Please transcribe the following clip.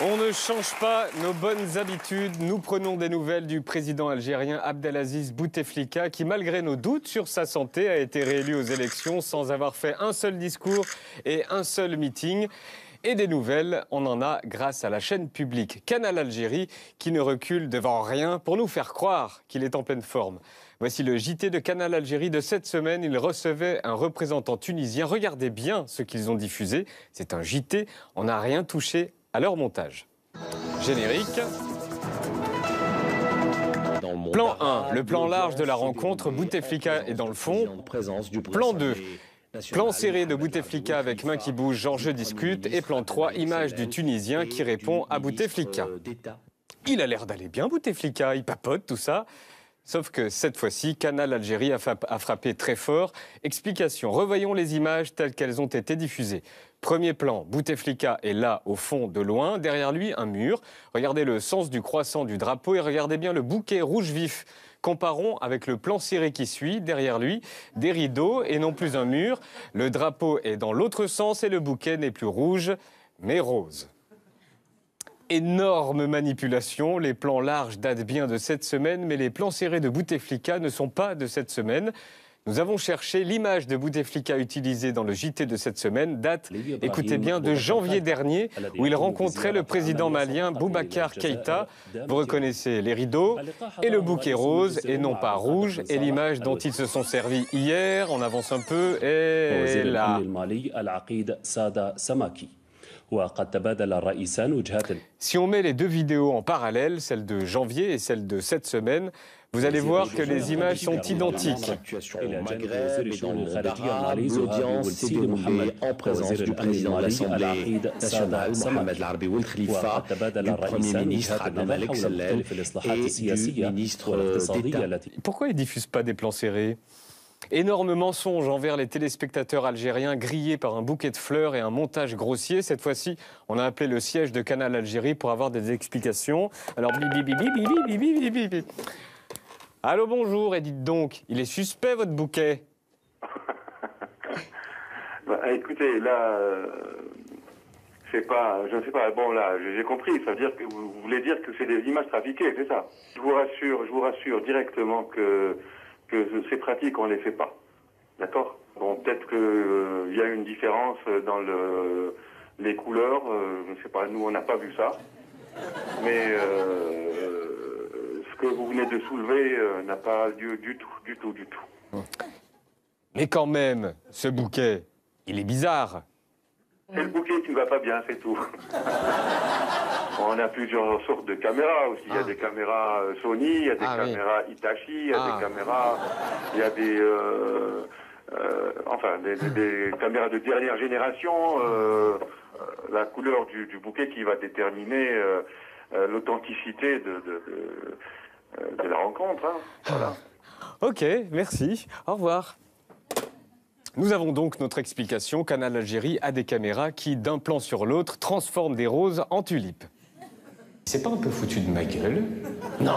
On ne change pas nos bonnes habitudes. Nous prenons des nouvelles du président algérien Abdelaziz Bouteflika qui, malgré nos doutes sur sa santé, a été réélu aux élections sans avoir fait un seul discours et un seul meeting. Et des nouvelles, on en a grâce à la chaîne publique Canal Algérie qui ne recule devant rien pour nous faire croire qu'il est en pleine forme. Voici le JT de Canal Algérie de cette semaine. Il recevait un représentant tunisien. Regardez bien ce qu'ils ont diffusé. C'est un JT. On n'a rien touché à leur montage. Générique. Plan 1, le plan large de la rencontre. Bouteflika est dans le fond. Plan 2. Plan serré de Bouteflika avec main qui bouge, Georges discute. Et plan 3, image du Tunisien qui répond à Bouteflika. Il a l'air d'aller bien, Bouteflika, il papote, tout ça. Sauf que cette fois-ci, Canal Algérie a frappé très fort. Explication, revoyons les images telles qu'elles ont été diffusées. Premier plan, Bouteflika est là, au fond, de loin. Derrière lui, un mur. Regardez le sens du croissant du drapeau et regardez bien le bouquet rouge vif. Comparons avec le plan serré qui suit. Derrière lui, des rideaux et non plus un mur. Le drapeau est dans l'autre sens et le bouquet n'est plus rouge, mais rose. Énorme manipulation. Les plans larges datent bien de cette semaine, mais les plans serrés de Bouteflika ne sont pas de cette semaine. Nous avons cherché l'image de Bouteflika utilisée dans le JT de cette semaine, date, écoutez bien, de janvier dernier, où il rencontrait le président malien Boubacar Keïta. Vous reconnaissez les rideaux et le bouquet rose, et non pas rouge, et l'image dont ils se sont servis hier, on avance un peu, et là. Si on met les deux vidéos en parallèle, celle de janvier et celle de cette semaine, vous allez voir que les images sont identiques. L'audience s'est déroulée en présence du président de l'Assemblée nationale, Mohamed Larbi Ouelkhalifa, du Premier ministre Abdelmalek Sellel et du ministre d'État. Pourquoi ils ne diffusent pas des plans serrés ? Énorme mensonge envers les téléspectateurs algériens grillés par un bouquet de fleurs et un montage grossier. Cette fois-ci, on a appelé le siège de Canal Algérie pour avoir des explications. Alors, bibi. Allô, bonjour, et dites donc, il est suspect votre bouquet? Écoutez, là, je ne sais pas, bon là, j'ai compris, ça veut dire que vous voulez dire que c'est des images trafiquées, c'est ça? Je vous rassure directement que ces pratiques, on ne les fait pas. D'accord? Bon, peut-être qu'il y a une différence dans les couleurs, je ne sais pas, nous on n'a pas vu ça. Mais ce que vous venez de soulever n'a pas lieu du tout. Mais quand même, ce bouquet, il est bizarre. C'est le bouquet qui ne va pas bien, c'est tout. On a plusieurs sortes de caméras aussi. Il y a des caméras Sony, il y a des caméras Hitachi, il y a des caméras... Il y a des... des caméras de dernière génération. La couleur du bouquet qui va déterminer l'authenticité de la rencontre. Hein. Voilà. Ok, merci. Au revoir. Nous avons donc notre explication. Canal Algérie a des caméras qui, d'un plan sur l'autre, transforment des roses en tulipes. C'est pas un peu foutu de ma gueule? Non.